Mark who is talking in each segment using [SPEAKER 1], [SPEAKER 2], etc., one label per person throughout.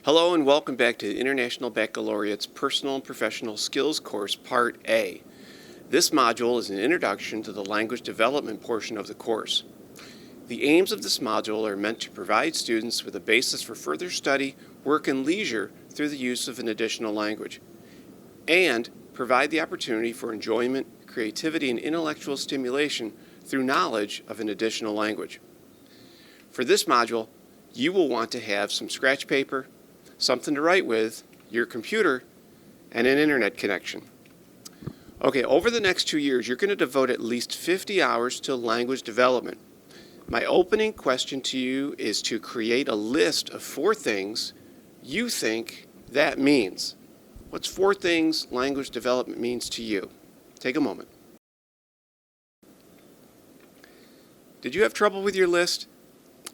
[SPEAKER 1] Hello and welcome back to the International Baccalaureate's Personal and Professional Skills course, Part A. This module is an introduction to the language development portion of the course. The aims of this module are meant to provide students with a basis for further study, work, and leisure through the use of an additional language, and provide the opportunity for enjoyment, creativity, and intellectual stimulation through knowledge of an additional language. For this module, you will want to have some scratch paper, something to write with, your computer, and an internet connection. Okay, over the next 2 years, you're going to devote at least 50 hours to language development. My opening question to you is to create a list of 4 things you think that means. What's 4 things language development means to you? Take a moment. Did you have trouble with your list?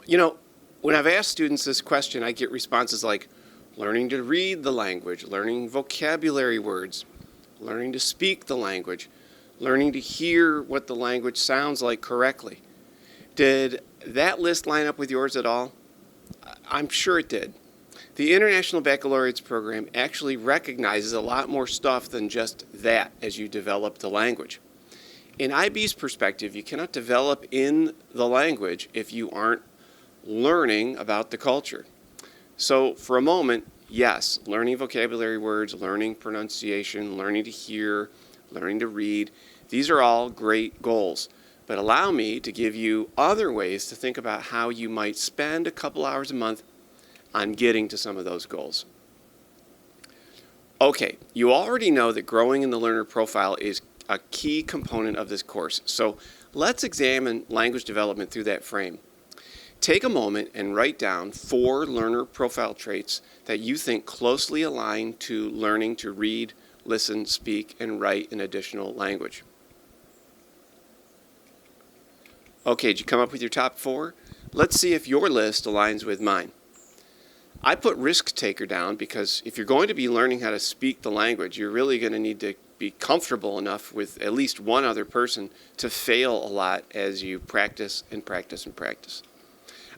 [SPEAKER 1] You know, when I've asked students this question, I get responses like learning to read the language, learning vocabulary words, learning to speak the language, learning to hear what the language sounds like correctly. Did that list line up with yours at all? I'm sure it did. The International Baccalaureates program actually recognizes a lot more stuff than just that as you develop the language. In IB's perspective, you cannot develop in the language if you aren't learning about the culture. So for a moment, yes, learning vocabulary words, learning pronunciation, learning to hear, learning to read, these are all great goals. But allow me to give you other ways to think about how you might spend a couple hours a month on getting to some of those goals. Okay, you already know that growing in the learner profile is a key component of this course. So let's examine language development through that frame. Take a moment and write down 4 learner profile traits that you think closely align to learning to read, listen, speak, and write an additional language. Okay, did you come up with your top 4? Let's see if your list aligns with mine. I put risk taker down because if you're going to be learning how to speak the language, you're really going to need to be comfortable enough with at least one other person to fail a lot as you practice and practice and practice.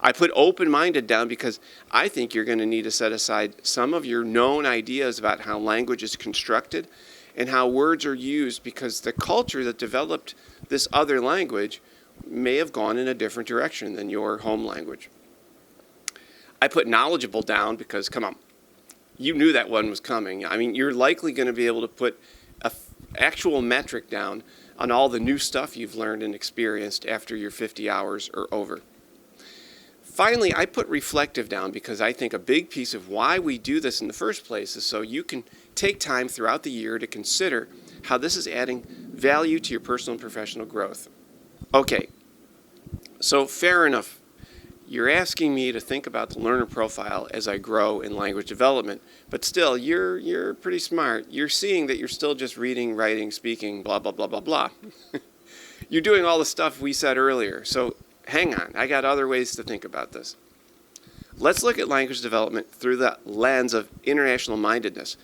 [SPEAKER 1] I put open-minded down because I think you're going to need to set aside some of your known ideas about how language is constructed and how words are used because the culture that developed this other language may have gone in a different direction than your home language. I put knowledgeable down because, come on, you knew that one was coming. I mean, you're likely going to be able to put an actual metric down on all the new stuff you've learned and experienced after your 50 hours are over. Finally, I put reflective down because I think a big piece of why we do this in the first place is so you can take time throughout the year to consider how this is adding value to your personal and professional growth. Okay, so fair enough. You're asking me to think about the learner profile as I grow in language development, but still, you're pretty smart. You're seeing that you're still just reading, writing, speaking, blah, blah, blah, blah, blah. You're doing all the stuff we said earlier, so hang on. I got other ways to think about this. Let's look at language development through the lens of international mindedness.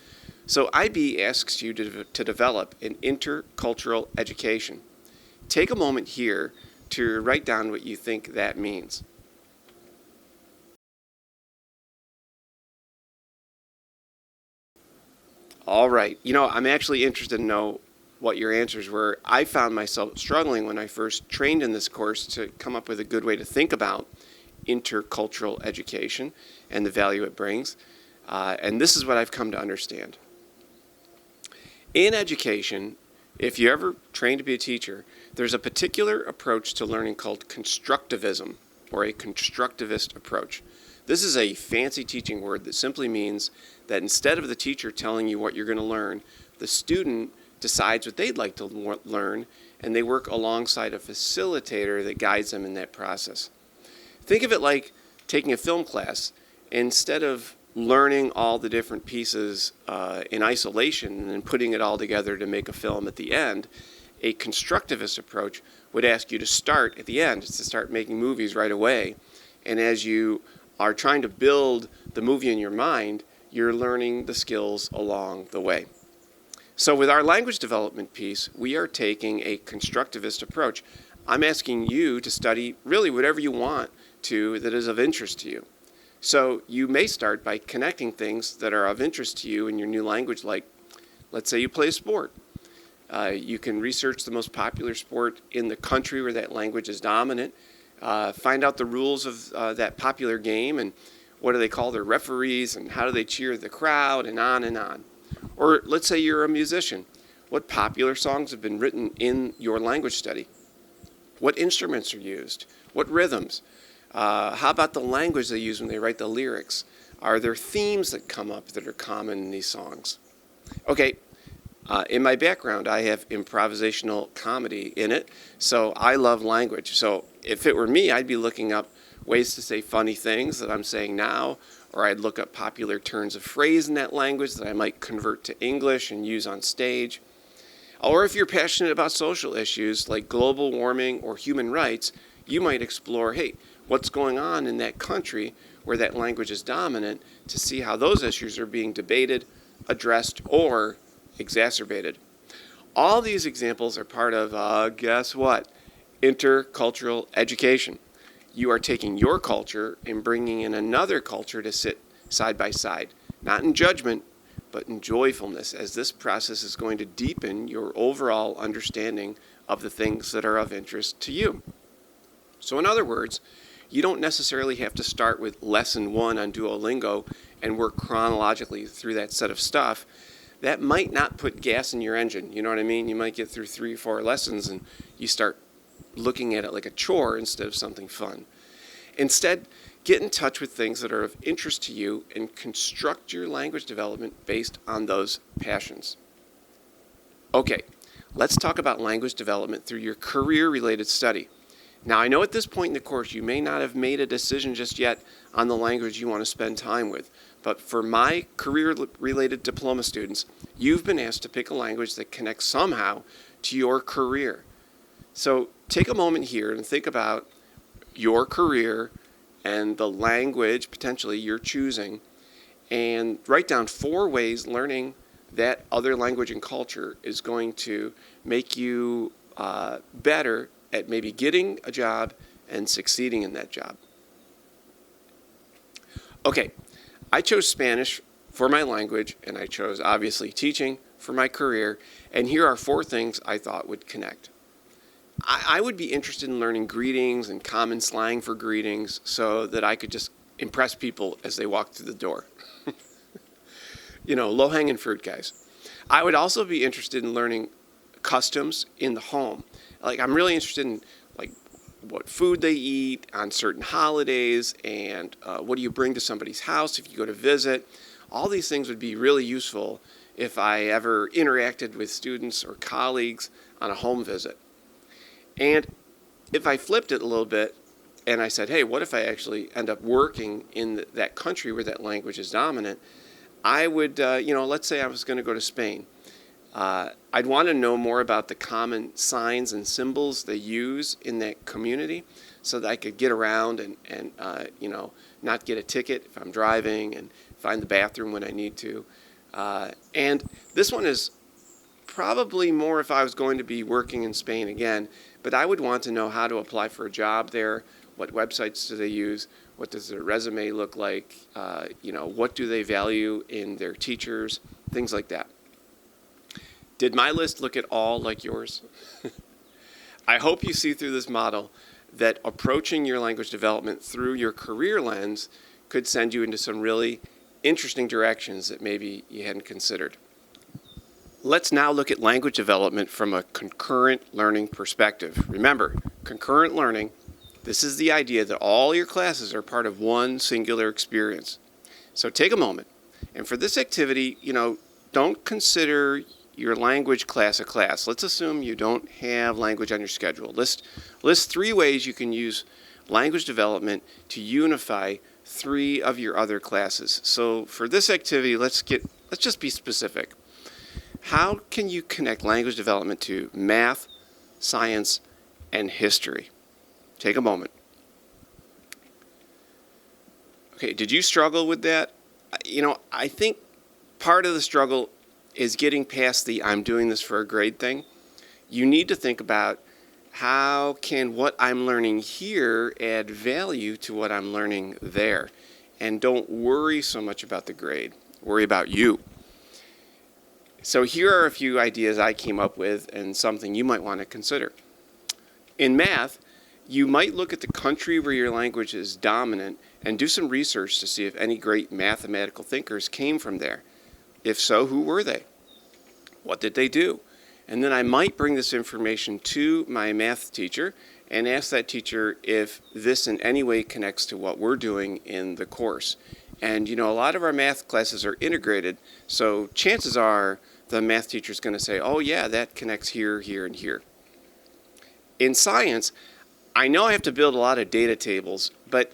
[SPEAKER 1] So IB asks you to develop an intercultural education. Take a moment here to write down what you think that means. All right. You know, I'm actually interested to know what your answers were. I found myself struggling when I first trained in this course to come up with a good way to think about intercultural education and the value it brings. And this is what I've come to understand. In education, if you ever train to be a teacher, there's a particular approach to learning called constructivism, or a constructivist approach. This is a fancy teaching word that simply means that instead of the teacher telling you what you're going to learn, the student decides what they'd like to learn, and they work alongside a facilitator that guides them in that process. Think of it like taking a film class. Instead of learning all the different pieces in isolation and then putting it all together to make a film at the end, a constructivist approach would ask you to start at the end, to start making movies right away. And as you are trying to build the movie in your mind, you're learning the skills along the way. So with our language development piece, we are taking a constructivist approach. I'm asking you to study really whatever you want to that is of interest to you. So you may start by connecting things that are of interest to you in your new language, like let's say you play a sport. You can research the most popular sport in the country where that language is dominant, find out the rules of that popular game and what do they call their referees and how do they cheer the crowd and on and on. Or let's say you're a musician. What popular songs have been written in your language study? What instruments are used? What rhythms? How about the language they use when they write the lyrics? Are there themes that come up that are common in these songs? Okay, in my background, I have improvisational comedy in it, so I love language. So if it were me, I'd be looking up ways to say funny things that I'm saying now, or I'd look up popular turns of phrase in that language that I might convert to English and use on stage. Or if you're passionate about social issues like global warming or human rights, you might explore, hey, what's going on in that country where that language is dominant to see how those issues are being debated, addressed, or exacerbated. All these examples are part of, guess what? Intercultural education. You are taking your culture and bringing in another culture to sit side by side, not in judgment, but in joyfulness, as this process is going to deepen your overall understanding of the things that are of interest to you. So in other words, you don't necessarily have to start with lesson 1 on Duolingo and work chronologically through that set of stuff. That might not put gas in your engine, you know what I mean? You might get through 3 or 4 lessons and you start looking at it like a chore instead of something fun. Instead, get in touch with things that are of interest to you and construct your language development based on those passions. Okay, let's talk about language development through your career-related study. Now, I know at this point in the course you may not have made a decision just yet on the language you want to spend time with, but for my career-related diploma students, you've been asked to pick a language that connects somehow to your career. So take a moment here and think about your career and the language potentially you're choosing, and write down 4 ways learning that other language and culture is going to make you better at maybe getting a job and succeeding in that job. Okay, I chose Spanish for my language, and I chose obviously teaching for my career, and here are 4 things I thought would connect. I would be interested in learning greetings and common slang for greetings so that I could just impress people as they walk through the door. You know, low-hanging fruit, guys. I would also be interested in learning customs in the home. Like, I'm really interested in like what food they eat on certain holidays and what do you bring to somebody's house if you go to visit. All these things would be really useful if I ever interacted with students or colleagues on a home visit. And if I flipped it a little bit and I said, hey, what if I actually end up working in that country where that language is dominant, I would, let's say I was going to go to Spain. I'd want to know more about the common signs and symbols they use in that community so that I could get around and not get a ticket if I'm driving and find the bathroom when I need to. And this one is probably more if I was going to be working in Spain again, but I would want to know how to apply for a job there, what websites do they use, what does their resume look like, what do they value in their teachers, things like that. Did my list look at all like yours? I hope you see through this model that approaching your language development through your career lens could send you into some really interesting directions that maybe you hadn't considered. Let's now look at language development from a concurrent learning perspective. Remember, concurrent learning, this is the idea that all your classes are part of one singular experience. So take a moment, and for this activity, don't consider your language class a class. Let's assume you don't have language on your schedule. List 3 ways you can use language development to unify 3 of your other classes. So for this activity, let's just be specific. How can you connect language development to math, science, and history? Take a moment. Okay, did you struggle with that? I think part of the struggle is getting past the I'm doing this for a grade thing. You need to think about how can what I'm learning here add value to what I'm learning there. and don't worry so much about the grade. Worry about you. So here are a few ideas I came up with and something you might want to consider. In math, you might look at the country where your language is dominant and do some research to see if any great mathematical thinkers came from there. If so, who were they? What did they do? And then I might bring this information to my math teacher and ask that teacher if this in any way connects to what we're doing in the course. And a lot of our math classes are integrated, so chances are the math teacher is going to say, oh yeah, that connects here, here, and here. In science, I know I have to build a lot of data tables, but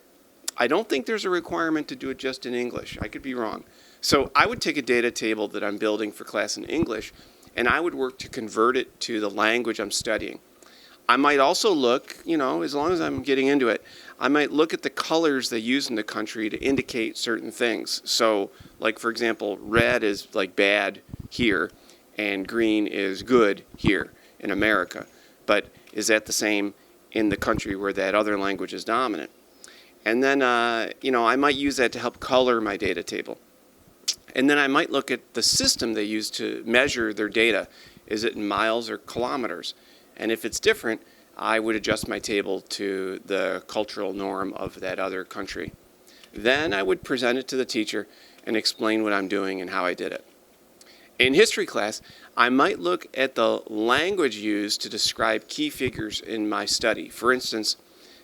[SPEAKER 1] I don't think there's a requirement to do it just in English. I could be wrong. So I would take a data table that I'm building for class in English, and I would work to convert it to the language I'm studying. I might also look, as long as I'm getting into it, I might look at the colors they use in the country to indicate certain things. So, like for example, red is like bad here, and green is good here in America. But is that the same in the country where that other language is dominant? And then, I might use that to help color my data table. And then I might look at the system they use to measure their data. Is it in miles or kilometers? And if it's different, I would adjust my table to the cultural norm of that other country. Then I would present it to the teacher and explain what I'm doing and how I did it. In history class, I might look at the language used to describe key figures in my study. For instance,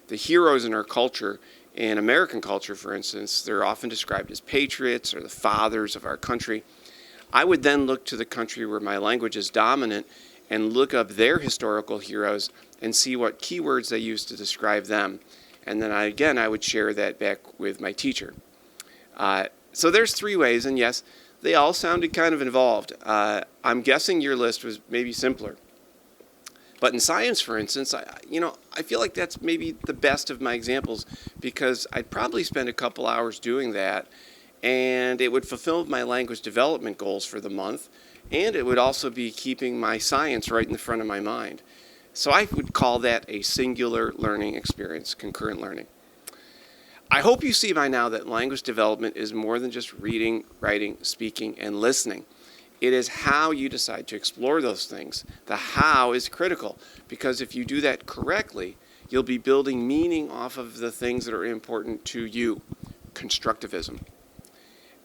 [SPEAKER 1] the heroes in our culture, in American culture, for instance, they're often described as patriots or the fathers of our country. I would then look to the country where my language is dominant and look up their historical heroes and see what keywords they use to describe them. And then I would share that back with my teacher. So there's 3 ways, and yes, they all sounded kind of involved. I'm guessing your list was maybe simpler. But in science, for instance, I feel like that's maybe the best of my examples because I'd probably spend a couple hours doing that, and it would fulfill my language development goals for the month, and it would also be keeping my science right in the front of my mind. So I would call that a singular learning experience, concurrent learning. I hope you see by now that language development is more than just reading, writing, speaking, and listening. It is how you decide to explore those things. The how is critical because if you do that correctly, you'll be building meaning off of the things that are important to you. Constructivism.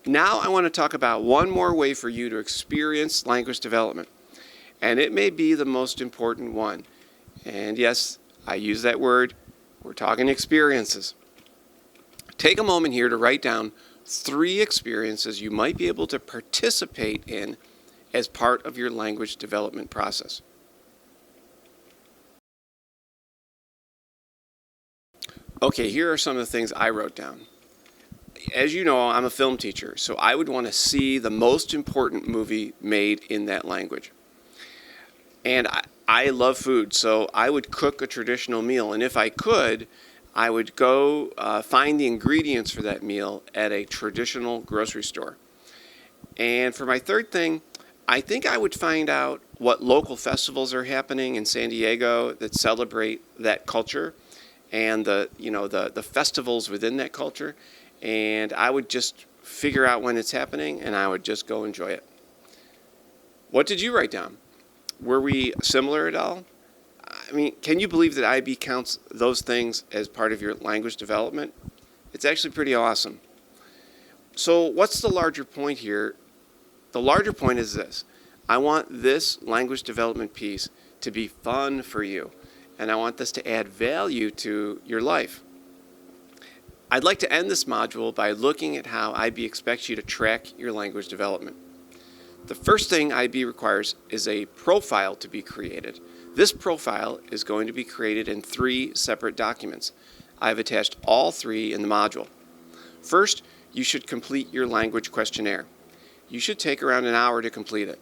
[SPEAKER 1] Now I want to talk about one more way for you to experience language development. And it may be the most important one. And yes, I use that word. We're talking experiences. Take a moment here to write down 3 experiences you might be able to participate in as part of your language development process. Okay, here are some of the things I wrote down. As you know, I'm a film teacher, so I would want to see the most important movie made in that language. And I love food, so I would cook a traditional meal. And if I could, I would go find the ingredients for that meal at a traditional grocery store. And for my third thing, I think I would find out what local festivals are happening in San Diego that celebrate that culture and the festivals within that culture. And I would just figure out when it's happening and I would just go enjoy it. What did you write down? Were we similar at all? I mean, can you believe that IB counts those things as part of your language development? It's actually pretty awesome. So what's the larger point here? The larger point is this. I want this language development piece to be fun for you, and I want this to add value to your life. I'd like to end this module by looking at how IB expects you to track your language development. The first thing IB requires is a profile to be created. This profile is going to be created in 3 separate documents. I've attached all 3 in the module. First, you should complete your language questionnaire. You should take around an hour to complete it.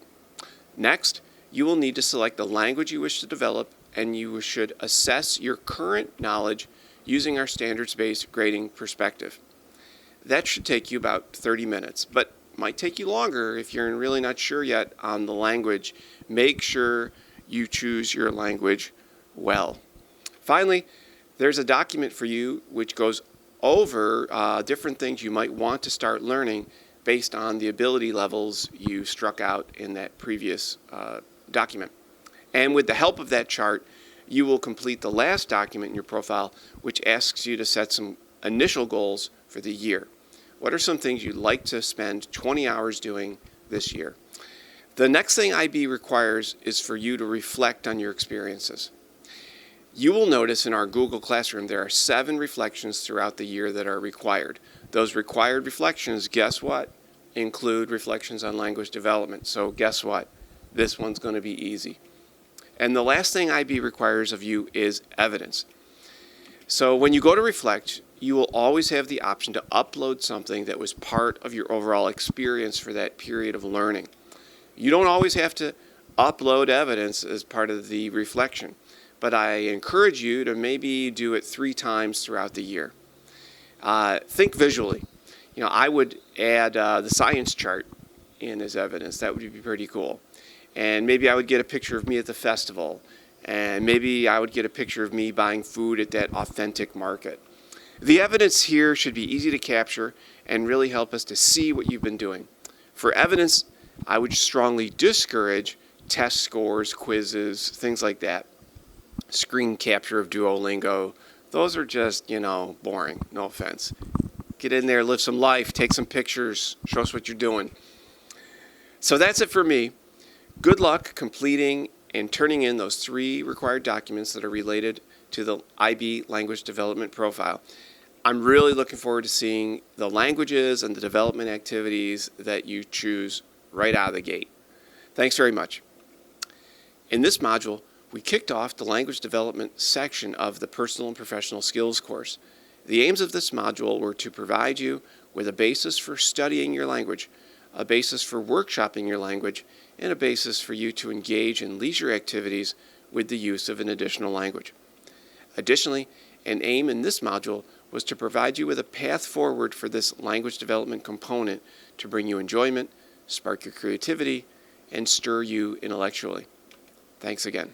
[SPEAKER 1] Next, you will need to select the language you wish to develop, and you should assess your current knowledge using our standards-based grading perspective. That should take you about 30 minutes, but might take you longer if you're really not sure yet on the language. Make sure you choose your language well. Finally, there's a document for you which goes over different things you might want to start learning based on the ability levels you struck out in that previous document. And with the help of that chart, you will complete the last document in your profile, which asks you to set some initial goals for the year. What are some things you'd like to spend 20 hours doing this year? The next thing IB requires is for you to reflect on your experiences. You will notice in our Google Classroom there are 7 reflections throughout the year that are required. Those required reflections, guess what? Include reflections on language development. So guess what? This one's going to be easy. And the last thing IB requires of you is evidence. So when you go to reflect, you will always have the option to upload something that was part of your overall experience for that period of learning. You don't always have to upload evidence as part of the reflection, but I encourage you to maybe do it 3 times throughout the year. Think visually. I would add the science chart in as evidence. That would be pretty cool. And maybe I would get a picture of me at the festival. And maybe I would get a picture of me buying food at that authentic market. The evidence here should be easy to capture and really help us to see what you've been doing. For evidence, I would strongly discourage test scores, quizzes, things like that. Screen capture of Duolingo. Those are just, boring. No offense. Get in there, live some life, take some pictures, show us what you're doing. So that's it for me. Good luck completing and turning in those 3 required documents that are related to the IB language development profile. I'm really looking forward to seeing the languages and the development activities that you choose right out of the gate. Thanks very much. In this module, we kicked off the language development section of the Personal and Professional Skills course. The aims of this module were to provide you with a basis for studying your language, a basis for workshopping your language, and a basis for you to engage in leisure activities with the use of an additional language. Additionally, an aim in this module was to provide you with a path forward for this language development component to bring you enjoyment, spark your creativity, and stir you intellectually. Thanks again.